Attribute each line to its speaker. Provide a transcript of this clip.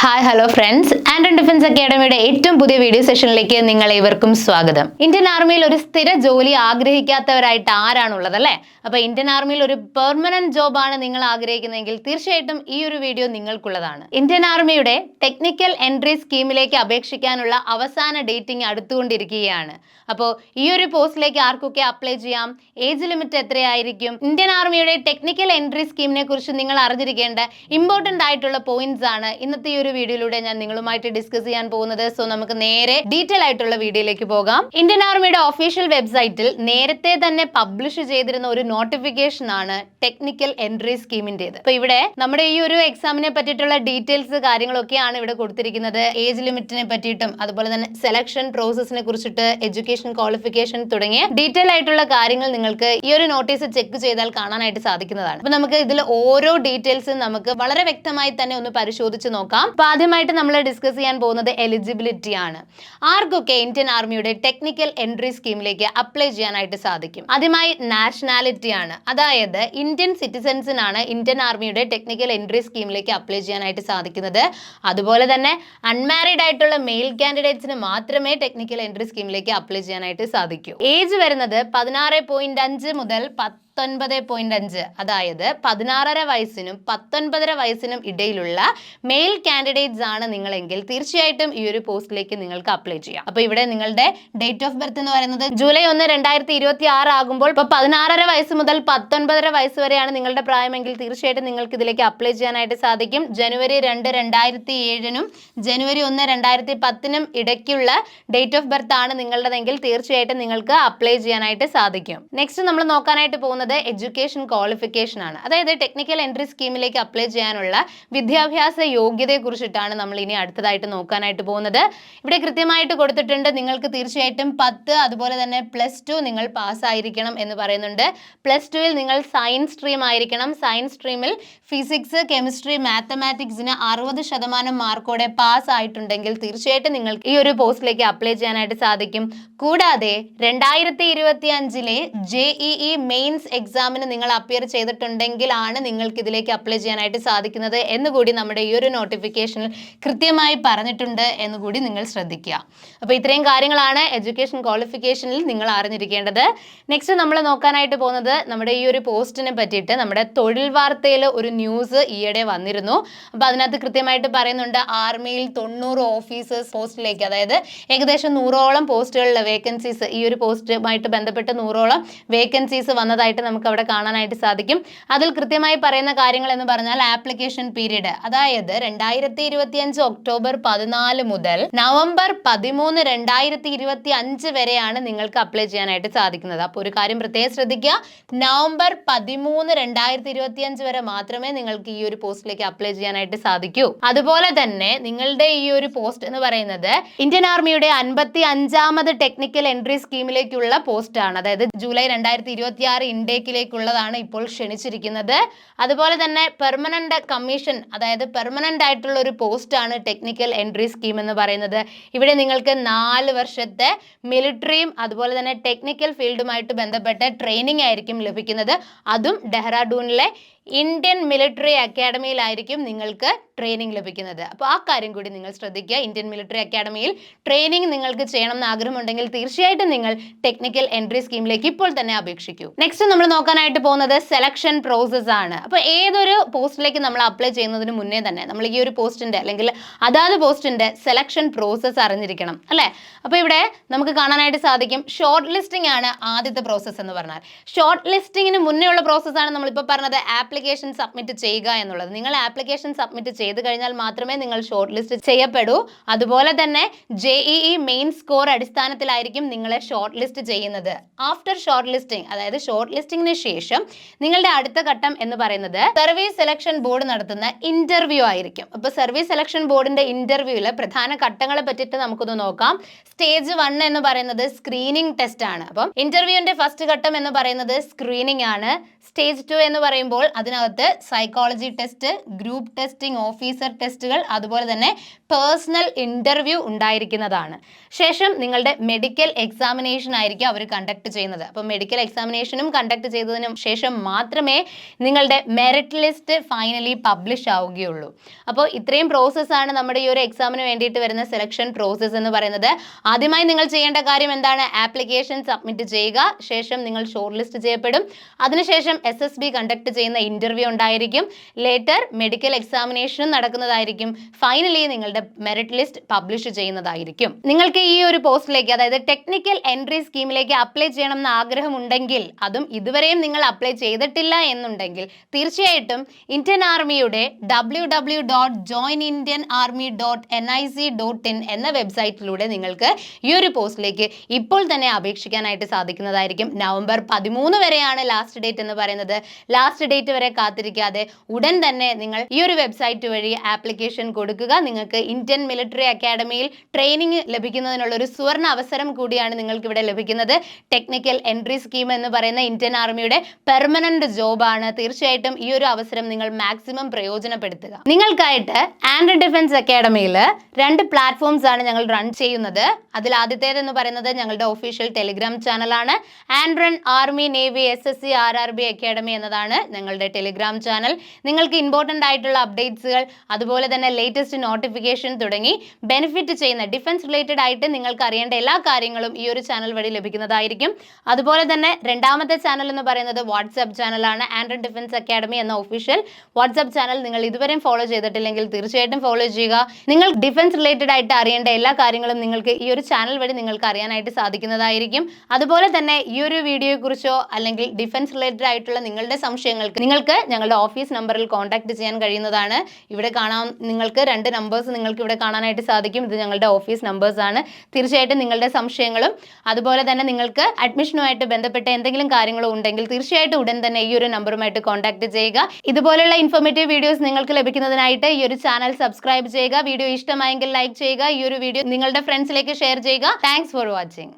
Speaker 1: Hi hello friends, and defence അക്കാഡമിയുടെ ഏറ്റവും പുതിയ വീഡിയോ സെഷനിലേക്ക് നിങ്ങൾ ഏവർക്കും സ്വാഗതം. ഇന്ത്യൻ ആർമിയിൽ ഒരു സ്ഥിര ജോലി ആഗ്രഹിക്കാത്തവരായിട്ട് ആരാണുള്ളത് അല്ലേ? അപ്പോൾ ഇന്ത്യൻ ആർമിയിൽ ഒരു പെർമനന്റ് ജോബാണ് നിങ്ങൾ ആഗ്രഹിക്കുന്നതെങ്കിൽ തീർച്ചയായിട്ടും ഈ ഒരു വീഡിയോ നിങ്ങൾക്കുള്ളതാണ്. ഇന്ത്യൻ ആർമിയുടെ ടെക്നിക്കൽ എൻട്രി സ്കീമിലേക്ക് അപേക്ഷിക്കാനുള്ള അവസാന ഡേറ്റിംഗ് അടുത്തുകൊണ്ടിരിക്കുകയാണ്. അപ്പോൾ ഈ ഒരു പോസ്റ്റിലേക്ക് ആർക്കൊക്കെ അപ്ലൈ ചെയ്യാം, ഏജ് ലിമിറ്റ് എത്രയായിരിക്കും, ഇന്ത്യൻ ആർമിയുടെ ടെക്നിക്കൽ എൻട്രി സ്കീമിനെ കുറിച്ച് നിങ്ങൾ അറിഞ്ഞിരിക്കേണ്ട ഇമ്പോർട്ടന്റ് ആയിട്ടുള്ള പോയിന്റ്സ് ആണ് ഇന്നത്തെ ഈ ഒരു വീഡിയോയിലൂടെ ഞാൻ നിങ്ങളുമായിട്ട് ഡിസ്കസ് ചെയ്യാൻ പോകുന്നത്. സോ നമുക്ക് നേരെ ഡീറ്റെയിൽ ആയിട്ടുള്ള വീഡിയോയിലേക്ക് പോകാം. ഇന്ത്യൻ ആർമിയുടെ ഒഫീഷ്യൽ വെബ്സൈറ്റിൽ നേരത്തെ തന്നെ പബ്ലിഷ് ചെയ്തിരുന്ന ഒരു നോട്ടിഫിക്കേഷൻ ആണ് ടെക്നിക്കൽ എൻട്രി സ്കീമിന്റേത്. അപ്പൊ ഇവിടെ നമ്മുടെ ഈ ഒരു എക്സാമിനെ പറ്റിയിട്ടുള്ള ഡീറ്റെയിൽസ് കാര്യങ്ങളൊക്കെയാണ് ഇവിടെ കൊടുത്തിരിക്കുന്നത്. ഏജ് ലിമിറ്റിനെ പറ്റിയിട്ടും അതുപോലെ തന്നെ സെലക്ഷൻ പ്രോസസിനെ കുറിച്ചിട്ട്, എഡ്യൂക്കേഷൻ ക്വാളിഫിക്കേഷൻ തുടങ്ങിയ ഡീറ്റെയിൽ ആയിട്ടുള്ള കാര്യങ്ങൾ നിങ്ങൾക്ക് ഈ ഒരു നോട്ടീസ് ചെക്ക് ചെയ്താൽ കാണാനായിട്ട് സാധിക്കുന്നതാണ്. അപ്പൊ നമുക്ക് ഇതിൽ ഓരോ ഡീറ്റെയിൽസും നമുക്ക് വളരെ വ്യക്തമായി തന്നെ ഒന്ന് പരിശോധിച്ച് നോക്കാം. അപ്പൊ ആദ്യമായിട്ട് നമ്മൾ ഡിസ്കസ് ചെയ്യാൻ പോകുന്നത് എലിജിബിലിറ്റി ആണ്. ആർക്കൊക്കെ ഇന്ത്യൻ ആർമിയുടെ ടെക്നിക്കൽ എൻട്രി സ്കീമിലേക്ക് അപ്ലൈ ചെയ്യാനായിട്ട് സാധിക്കും? ആദ്യമായി നാഷണാലിറ്റി ആണ്. അതായത് ഇന്ത്യൻ സിറ്റിസൺസിനാണ് ഇന്ത്യൻ ആർമിയുടെ ടെക്നിക്കൽ എൻട്രി സ്കീമിലേക്ക് അപ്ലൈ ചെയ്യാനായിട്ട് സാധിക്കുന്നത്. അതുപോലെ തന്നെ അൺമാരീഡ് ആയിട്ടുള്ള മെയിൽ കാൻഡിഡേറ്റ്സിന് മാത്രമേ ടെക്നിക്കൽ എൻട്രി സ്കീമിലേക്ക് അപ്ലൈ ചെയ്യാനായിട്ട് സാധിക്കൂ. ഏജ് വരുന്നത് 16.5 മുതൽ 19.5, അതായത് 16.5 വയസ്സിനും 19.5 വയസ്സിനും ഇടയിലുള്ള മെയിൽ കാൻഡിഡേറ്റ്സ് ആണ് നിങ്ങളെങ്കിൽ തീർച്ചയായിട്ടും ഈ ഒരു പോസ്റ്റിലേക്ക് നിങ്ങൾക്ക് അപ്ലൈ ചെയ്യാം. അപ്പൊ ഇവിടെ നിങ്ങളുടെ ഡേറ്റ് ഓഫ് ബർത്ത് എന്ന് പറയുന്നത് ജൂലൈ 1, 2026 ആകുമ്പോൾ ഇപ്പൊ 16.5 വയസ്സ് മുതൽ 19.5 വയസ്സ് വരെയാണ് നിങ്ങളുടെ പ്രായമെങ്കിൽ തീർച്ചയായിട്ടും നിങ്ങൾക്ക് ഇതിലേക്ക് അപ്ലൈ ചെയ്യാനായിട്ട് സാധിക്കും. ജനുവരി 2, 2007 ജനുവരി 1, 2010 ഇടയ്ക്കുള്ള ഡേറ്റ് ഓഫ് ബർത്ത് ആണ് നിങ്ങളുടെതെങ്കിൽ തീർച്ചയായിട്ടും നിങ്ങൾക്ക് അപ്ലൈ ചെയ്യാനായിട്ട് സാധിക്കും. നെക്സ്റ്റ് നമ്മൾ നോക്കാനായിട്ട് പോകുന്നത് എഡ്യൂക്കേഷൻ ക്വാളിഫിക്കേഷൻ ആണ്. അതായത് ടെക്നിക്കൽ എൻട്രി സ്കീമിലേക്ക് അപ്ലൈ ചെയ്യാനുള്ള വിദ്യാഭ്യാസ യോഗ്യതയെ കുറിച്ചിട്ടാണ് നമ്മൾ ഇനി അടുത്തതായിട്ട് നോക്കാനായിട്ട് പോകുന്നത്. ഇവിടെ കൃത്യമായിട്ട് കൊടുത്തിട്ടുണ്ട്, നിങ്ങൾക്ക് തീർച്ചയായിട്ടും 10 അതുപോലെ തന്നെ +2 നിങ്ങൾ പാസ്സായിരിക്കണം എന്ന് പറയുന്നുണ്ട്. +2ൽ നിങ്ങൾ സയൻസ് സ്ട്രീം ആയിരിക്കണം. സയൻസ് സ്ട്രീമിൽ ഫിസിക്സ്, കെമിസ്ട്രി, മാത്തമാറ്റിക്സിന് 60% മാർക്കോടെ പാസ് ആയിട്ടുണ്ടെങ്കിൽ തീർച്ചയായിട്ടും നിങ്ങൾക്ക് ഈ ഒരു പോസ്റ്റിലേക്ക് അപ്ലൈ ചെയ്യാനായിട്ട് സാധിക്കും. കൂടാതെ 2025 JEE മെയിൻസ് എക്സാമിന് നിങ്ങൾ അപ്പിയർ ചെയ്തിട്ടുണ്ടെങ്കിലാണ് നിങ്ങൾക്ക് ഇതിലേക്ക് അപ്ലൈ ചെയ്യാനായിട്ട് സാധിക്കുന്നത് എന്നുകൂടി നമ്മുടെ ഈ ഒരു നോട്ടിഫിക്കേഷനിൽ കൃത്യമായി പറഞ്ഞിട്ടുണ്ട് എന്നുകൂടി നിങ്ങൾ ശ്രദ്ധിക്കുക. അപ്പോൾ ഇത്രയും കാര്യങ്ങളാണ് എഡ്യൂക്കേഷൻ ക്വാളിഫിക്കേഷനിൽ നിങ്ങൾ അറിഞ്ഞിരിക്കേണ്ടത്. നെക്സ്റ്റ് നമ്മൾ നോക്കാനായിട്ട് പോകുന്നത് നമ്മുടെ ഈ ഒരു പോസ്റ്റിനെ പറ്റിയിട്ട് നമ്മുടെ തൊഴിൽ വാർത്തയിൽ ഒരു ന്യൂസ് ഈയിടെ വന്നിരുന്നു. അപ്പോൾ അതിനകത്ത് കൃത്യമായിട്ട് പറയുന്നുണ്ട്, ആർമിയിൽ 90 ഓഫീസേഴ്സ് പോസ്റ്റിലേക്ക്, അതായത് ഏകദേശം 100ഓളം പോസ്റ്റുകളിലെ വേക്കൻസീസ്, ഈ ഒരു പോസ്റ്റുമായിട്ട് ബന്ധപ്പെട്ട് 100ഓളം വേക്കൻസീസ് വന്നതായിട്ട് നമുക്ക് അവിടെ കാണാനായിട്ട് സാധിക്കും. അതിൽ കൃത്യമായി പറയുന്ന കാര്യങ്ങൾ എന്ന് പറഞ്ഞാൽ ആപ്ലിക്കേഷൻ പീരീഡ്, അതായത് 2025 ഒക്ടോബർ 14 മുതൽ നവംബർ 13, 2025 വരെയാണ് നിങ്ങൾക്ക് അപ്ലൈ ചെയ്യാനായിട്ട് സാധിക്കുന്നത്. അപ്പോൾ ഒരു കാര്യം പ്രത്യേകം ശ്രദ്ധിക്കുക, നവംബർ 13, 2025 വരെ മാത്രമേ നിങ്ങൾക്ക് ഈ ഒരു പോസ്റ്റിലേക്ക് അപ്ലൈ ചെയ്യാനായിട്ട് സാധിക്കൂ. അതുപോലെ തന്നെ നിങ്ങളുടെ ഈ ഒരു പോസ്റ്റ് എന്ന് പറയുന്നത് ഇന്ത്യൻ ആർമിയുടെ 55ാമത് ടെക്നിക്കൽ എൻട്രി സ്കീമിലേക്കുള്ള പോസ്റ്റ് ആണ്. അതായത് ജൂലൈ 2026 ഇൻടേക്കിലേക്കുള്ളതാണ് ഇപ്പോൾ ക്ഷണിച്ചിരിക്കുന്നത്. അതുപോലെ തന്നെ പെർമനന്റ് കമ്മീഷൻ, അതായത് പെർമനന്റ് ആയിട്ടുള്ള ഒരു പോസ്റ്റ് ആണ് ടെക്നിക്കൽ എൻട്രി സ്കീം എന്ന് പറയുന്നത്. ഇവിടെ നിങ്ങൾക്ക് 4 വർഷത്തെ മിലിറ്ററിയും അതുപോലെ തന്നെ ടെക്നിക്കൽ ഫീൽഡുമായിട്ട് ബന്ധപ്പെട്ട ട്രെയിനിങ് ആയിരിക്കും ലഭിക്കുന്നത്. അതും ഡെഹ്റാഡൂണിലെ ഇന്ത്യൻ മിലിറ്ററി അക്കാഡമിയിലായിരിക്കും നിങ്ങൾക്ക് ട്രെയിനിങ് ലഭിക്കുന്നത്. അപ്പോൾ ആ കാര്യം കൂടി നിങ്ങൾ ശ്രദ്ധിക്കുക. ഇന്ത്യൻ മിലിറ്ററി അക്കാഡമിയിൽ ട്രെയിനിങ് നിങ്ങൾക്ക് ചെയ്യണമെന്ന് ആഗ്രഹമുണ്ടെങ്കിൽ തീർച്ചയായിട്ടും നിങ്ങൾ ടെക്നിക്കൽ എൻട്രി സ്കീമിലേക്ക് ഇപ്പോൾ തന്നെ അപേക്ഷിക്കൂ. നെക്സ്റ്റ് നമ്മൾ നോക്കാനായിട്ട് പോകുന്നത് സെലക്ഷൻ പ്രോസസ് ആണ്. അപ്പോൾ ഏതൊരു പോസ്റ്റിലേക്ക് നമ്മൾ അപ്ലൈ ചെയ്യുന്നതിന് മുന്നേ തന്നെ നമ്മൾ ഈ ഒരു പോസ്റ്റിന്റെ അല്ലെങ്കിൽ അതാത് പോസ്റ്റിന്റെ സെലക്ഷൻ പ്രോസസ് അറിഞ്ഞിരിക്കണം അല്ലേ? അപ്പോൾ ഇവിടെ നമുക്ക് കാണാനായിട്ട് സാധിക്കും, ഷോർട്ട് ലിസ്റ്റിംഗ് ആണ് ആദ്യത്തെ പ്രോസസ്സ് എന്ന് പറഞ്ഞാൽ. ഷോർട്ട് ലിസ്റ്റിംഗിന് മുന്നേ ഉള്ള പ്രോസസ്സാണ് നമ്മളിപ്പോൾ പറഞ്ഞത് ആപ്ലിക്കേഷൻ സബ്മിറ്റ് ചെയ്യുക എന്നുള്ളത്. നിങ്ങൾ ആപ്ലിക്കേഷൻ സബ്മിറ്റ് ചെയ്ത് കഴിഞ്ഞാൽ മാത്രമേ നിങ്ങൾ ഷോർട്ട് ലിസ്റ്റ് ചെയ്യപ്പെടൂ. അതുപോലെ തന്നെ JEE മെയിൻ സ്കോർ അടിസ്ഥാനത്തിലായിരിക്കും നിങ്ങളെ ഷോർട്ട് ലിസ്റ്റ് ചെയ്യുന്നത്. ആഫ്റ്റർ ഷോർട്ട് ലിസ്റ്റിംഗ്, അതായത് ഷോർട്ട് ലിസ്റ്റിംഗിന് ശേഷം നിങ്ങളുടെ അടുത്ത ഘട്ടം എന്ന് പറയുന്നത് സർവീസ് സെലക്ഷൻ ബോർഡ് നടത്തുന്ന ഇന്റർവ്യൂ ആയിരിക്കും. അപ്പോൾ സർവീസ് സെലക്ഷൻ ബോർഡിന്റെ ഇന്റർവ്യൂവിൽ പ്രധാന ഘട്ടങ്ങളെ പറ്റിയിട്ട് നമുക്കൊന്ന് നോക്കാം. സ്റ്റേജ് 1 എന്ന് പറയുന്നത് സ്ക്രീനിങ് ടെസ്റ്റ് ആണ്. അപ്പം ഇന്റർവ്യൂവിന്റെ ഫസ്റ്റ് ഘട്ടം എന്ന് പറയുന്നത് സ്ക്രീനിങ് ആണ്. സ്റ്റേജ് 2 എന്ന് പറയുമ്പോൾ അതിനകത്ത് psychology test, group testing, officer ടെസ്റ്റുകൾ, അതുപോലെ തന്നെ പേഴ്സണൽ ഇന്റർവ്യൂ ഉണ്ടായിരിക്കുന്നതാണ്. ശേഷം നിങ്ങളുടെ മെഡിക്കൽ എക്സാമിനേഷൻ ആയിരിക്കും അവർ കണ്ടക്ട് ചെയ്യുന്നത്. അപ്പോൾ മെഡിക്കൽ എക്സാമിനേഷനും കണ്ടക്ട് ചെയ്തതിനും ശേഷം മാത്രമേ നിങ്ങളുടെ മെറിറ്റ് ലിസ്റ്റ് ഫൈനലി പബ്ലിഷ് ആവുകയുള്ളൂ. അപ്പോൾ ഇത്രയും പ്രോസസ്സാണ് നമ്മുടെ ഈ ഒരു എക്സാമിന് വേണ്ടിയിട്ട് വരുന്ന സെലക്ഷൻ പ്രോസസ്സ് എന്ന് പറയുന്നത്. ആദ്യമായി നിങ്ങൾ ചെയ്യേണ്ട കാര്യം എന്താണ്? ആപ്ലിക്കേഷൻ സബ്മിറ്റ് ചെയ്യുക. ശേഷം നിങ്ങൾ ഷോർട്ട് ലിസ്റ്റ് ചെയ്യപ്പെടും. അതിനുശേഷം SSB കണ്ടക്ട് ചെയ്യുന്ന ഇന്റർവ്യൂ ഉണ്ടായിരിക്കും. ലേറ്റർ മെഡിക്കൽ എക്സാമിനേഷനും നടക്കുന്നതായിരിക്കും. ഫൈനലി നിങ്ങളുടെ മെറിറ്റ് ലിസ്റ്റ് പബ്ലിഷ് ചെയ്യുന്നതായിരിക്കും. നിങ്ങൾക്ക് ഈ ഒരു പോസ്റ്റിലേക്ക്, അതായത് ടെക്നിക്കൽ എൻട്രി സ്കീമിലേക്ക് അപ്ലൈ ചെയ്യണം എന്ന് ആഗ്രഹമുണ്ടെങ്കിൽ, അതും ഇതുവരെയും നിങ്ങൾ അപ്ലൈ ചെയ്തിട്ടില്ല എന്നുണ്ടെങ്കിൽ, തീർച്ചയായിട്ടും ഇന്ത്യൻ ആർമിയുടെ www.joinindianarmy.nic.in എന്ന വെബ്സൈറ്റിലൂടെ നിങ്ങൾക്ക് ഈ ഒരു പോസ്റ്റിലേക്ക് ഇപ്പോൾ തന്നെ അപേക്ഷിക്കാനായിട്ട് സാധിക്കുന്നതായിരിക്കും. നവംബർ 13 വരെയാണ് ലാസ്റ്റ് ഡേറ്റ് എന്ന് പറയുന്നത്. ലാസ്റ്റ് ഡേറ്റ് വരെ കാത്തിരിക്കാതെ ഉടൻ തന്നെ നിങ്ങൾ ഈ ഒരു വെബ്സൈറ്റ് വഴി ആപ്ലിക്കേഷൻ കൊടുക്കുക. നിങ്ങൾക്ക് ഇന്ത്യൻ മിലിറ്ററി അക്കാഡമിയിൽ ട്രെയിനിങ് ലഭിക്കുന്നതിനുള്ള ഒരു സുവർണ അവസരം കൂടിയാണ് നിങ്ങൾക്ക് ഇവിടെ ലഭിക്കുന്നത്. ടെക്നിക്കൽ എൻട്രി സ്കീം എന്ന് പറയുന്ന ഇന്ത്യൻ ആർമിയുടെ പെർമനന്റ് ജോബാണ്. തീർച്ചയായിട്ടും ഈ ഒരു അവസരം നിങ്ങൾ മാക്സിമം പ്രയോജനപ്പെടുത്തുക. നിങ്ങൾക്കായിട്ട് ആൻഡ് ഡിഫൻസ് അക്കാഡമിയിൽ 2 പ്ലാറ്റ്ഫോംസ് ആണ് ഞങ്ങൾ റൺ ചെയ്യുന്നത്. അതിൽ ആദ്യത്തേതെന്ന് പറയുന്നത് ഞങ്ങളുടെ ഒഫീഷ്യൽ ടെലിഗ്രാം ചാനലാണ്. ആൻഡ്രൺ army navy SSC RRB academy എന്നതാണ് ഞങ്ങളുടെ ടെലിഗ്രാം ചാനൽ. നിങ്ങൾക്ക് ഇമ്പോർട്ടൻ്റ് ആയിട്ടുള്ള അപ്ഡേറ്റ്സുകൾ, അതുപോലെ തന്നെ ലേറ്റസ്റ്റ് നോട്ടിഫിക്കേഷൻ തുടങ്ങി ബെനിഫിറ്റ് ചെയ്യുന്ന ഡിഫൻസ് റിലേറ്റഡ് ആയിട്ട് നിങ്ങൾക്ക് അറിയേണ്ട എല്ലാ കാര്യങ്ങളും ഈ ഒരു ചാനൽ വഴി ലഭിക്കുന്നതായിരിക്കും. അതുപോലെ തന്നെ രണ്ടാമത്തെ ചാനൽ എന്ന് പറയുന്നത് വാട്സ്ആപ്പ് ചാനലാണ്. ആൻഡ്രൺ ഡിഫൻസ് അക്കാഡമി എന്ന ഒഫീഷ്യൽ വാട്സ്ആപ്പ് ചാനൽ നിങ്ങൾ ഇതുവരെയും ഫോളോ ചെയ്തിട്ടില്ലെങ്കിൽ തീർച്ചയായിട്ടും ഫോളോ ചെയ്യുക. നിങ്ങൾ ഡിഫൻസ് റിലേറ്റഡ് ആയിട്ട് അറിയേണ്ട എല്ലാ കാര്യങ്ങളും നിങ്ങൾക്ക് ഈ ഒരു ചാനൽ വഴി നിങ്ങൾക്ക് അറിയാനായിട്ട് സാധിക്കുന്നതായിരിക്കും. അതുപോലെ തന്നെ ഈ ഒരു വീഡിയോയെ കുറിച്ചോ അല്ലെങ്കിൽ ഡിഫൻസ് റിലേറ്റഡ് ആയിട്ടുള്ള നിങ്ങളുടെ സംശയങ്ങൾക്ക് നിങ്ങൾക്ക് ഞങ്ങളുടെ ഓഫീസ് നമ്പറിൽ കോൺടാക്ട് ചെയ്യാൻ കഴിയുന്നതാണ്. ഇവിടെ കാണാൻ നിങ്ങൾക്ക് 2 നമ്പേഴ്സ് നിങ്ങൾക്ക് ഇവിടെ കാണാനായിട്ട് സാധിക്കും. ഇത് ഞങ്ങളുടെ ഓഫീസ് നമ്പേഴ്സ് ആണ്. തീർച്ചയായിട്ടും നിങ്ങളുടെ സംശയങ്ങളും അതുപോലെ തന്നെ നിങ്ങൾക്ക് അഡ്മിഷനുമായിട്ട് ബന്ധപ്പെട്ട എന്തെങ്കിലും കാര്യങ്ങളോ ഉണ്ടെങ്കിൽ തീർച്ചയായിട്ടും ഉടൻ തന്നെ ഈ ഒരു നമ്പറുമായിട്ട് കോൺടാക്ട് ചെയ്യുക. ഇതുപോലെയുള്ള ഇൻഫോർമേറ്റീവ് വീഡിയോസ് നിങ്ങൾക്ക് ലഭിക്കുന്നതിനായിട്ട് ഈ ഒരു ചാനൽ സബ്സ്ക്രൈബ് ചെയ്യുക. വീഡിയോ ഇഷ്ടമായെങ്കിൽ ലൈക്ക് ചെയ്യുക. ഈ ഒരു വീഡിയോ നിങ്ങളുടെ ഫ്രണ്ട്സിലേക്ക് ഷെയർ ചെയ്യുക. Thanks for watching.